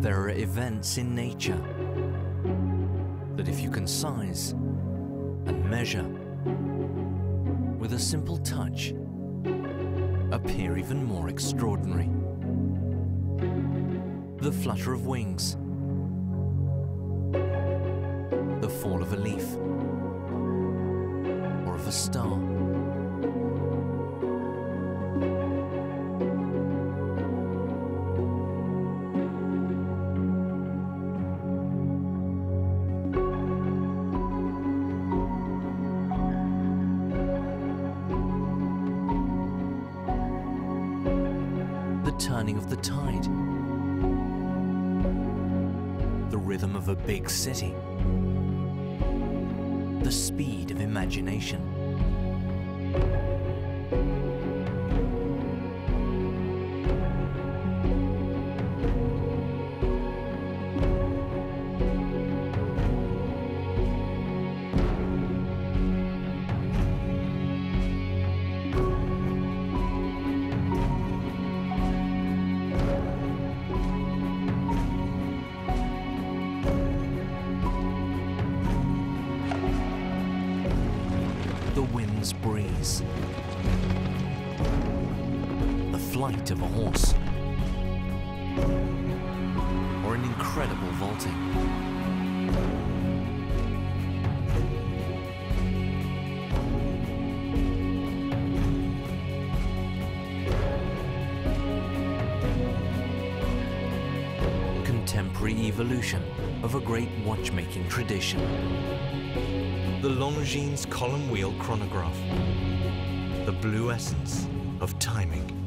There are events in nature that if you can size and measure with a simple touch, appear even more extraordinary. The flutter of wings, the fall of a leaf, or of a star. Turning of the tide, the rhythm of a big city, the speed of imagination. The wind's breeze, the flight of a horse, or an incredible vaulting. Contemporary evolution of a great watchmaking tradition. The Longine's column wheel chronograph, the blue essence of timing.